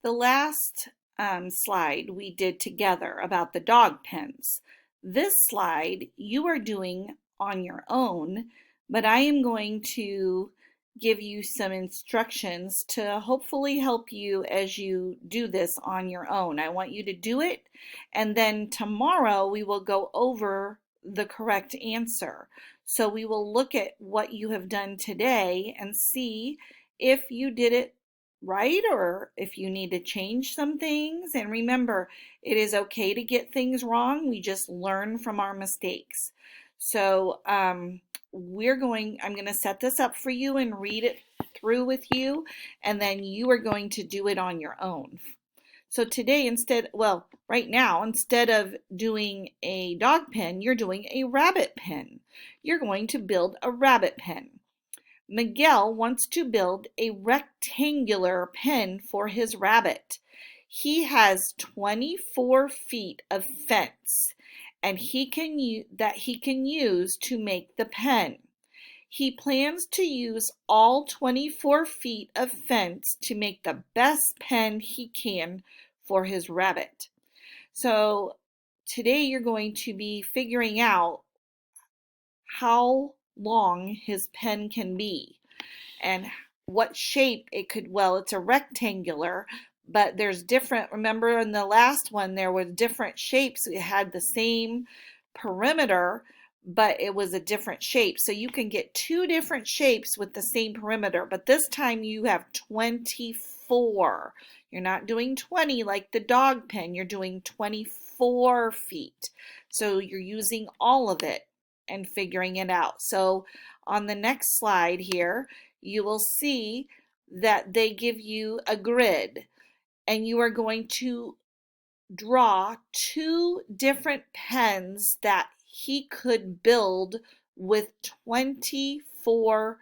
The last slide we did together about the dog pens. This slide you are doing on your own, but I am going to give you some instructions to hopefully help you as you do this on your own. I want you to do it, and then tomorrow we will go over the correct answer. So we will look at what you have done today and see if you did it right or if you need to change some things. And remember, it is okay to get things wrong. We just learn from our mistakes. So I'm going to set this up for you and read it through with you, and then you are going to do it on your own. So today, right now, instead of doing a dog pen, you're doing a rabbit pen. You're going to build a rabbit pen. Miguel wants to build a rectangular pen for his rabbit. He has 24 feet of fence and he can use to make the pen. He plans to use all 24 feet of fence to make the best pen he can for his rabbit. So today you're going to be figuring out how long his pen can be and what shape it could. Well, it's a rectangular, but there's different. Remember in the last one there were different shapes. It had the same perimeter, but it was a different shape. So you can get two different shapes with the same perimeter, but this time you have 24. You're not doing 20 like the dog pen. You're doing 24 feet. So you're using all of it and figuring it out. So on the next slide here, you will see that they give you a grid and you are going to draw two different pens that he could build with 24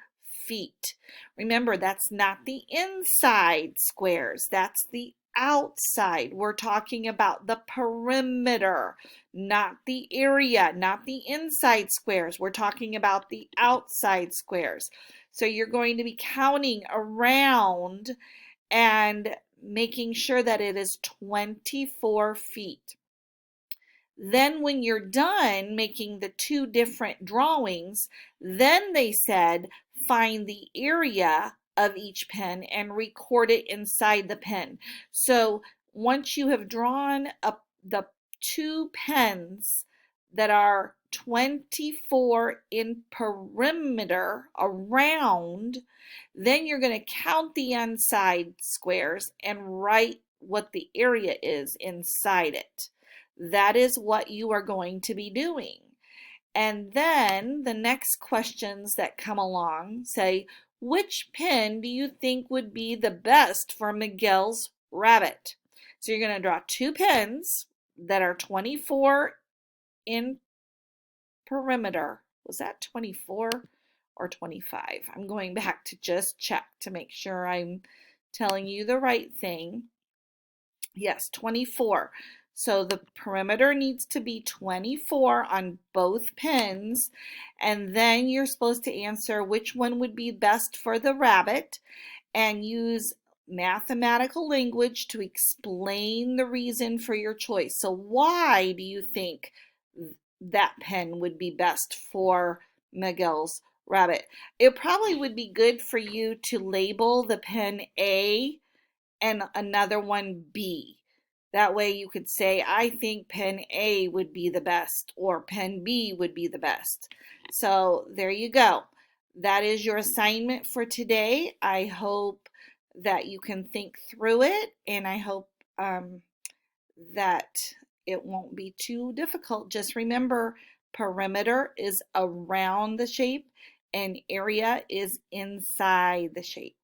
feet. Remember, that's not the inside squares, that's the outside. We're talking about the perimeter, not the area, not the inside squares. We're talking about the outside squares. So you're going to be counting around and making sure that it is 24 feet. Then when you're done making the two different drawings, then they said find the area of each pen and record it inside the pen. So once you have drawn up the two pens that are 24 in perimeter around, then you're going to count the inside squares and write what the area is inside it. That is what you are going to be doing. And then the next questions that come along say, which pen do you think would be the best for Miguel's rabbit? So you're going to draw two pens that are 24 in perimeter. Was that 24 or 25? I'm going back to just check to make sure I'm telling you the right thing. Yes, 24. So the perimeter needs to be 24 on both pens, and then you're supposed to answer which one would be best for the rabbit and use mathematical language to explain the reason for your choice. So why do you think that pen would be best for Miguel's rabbit? It probably would be good for you to label the pen A and another one B. That way you could say, I think pen A would be the best, or pen B would be the best. So there you go. That is your assignment for today. I hope that you can think through it, and I hope that it won't be too difficult. Just remember, perimeter is around the shape and area is inside the shape.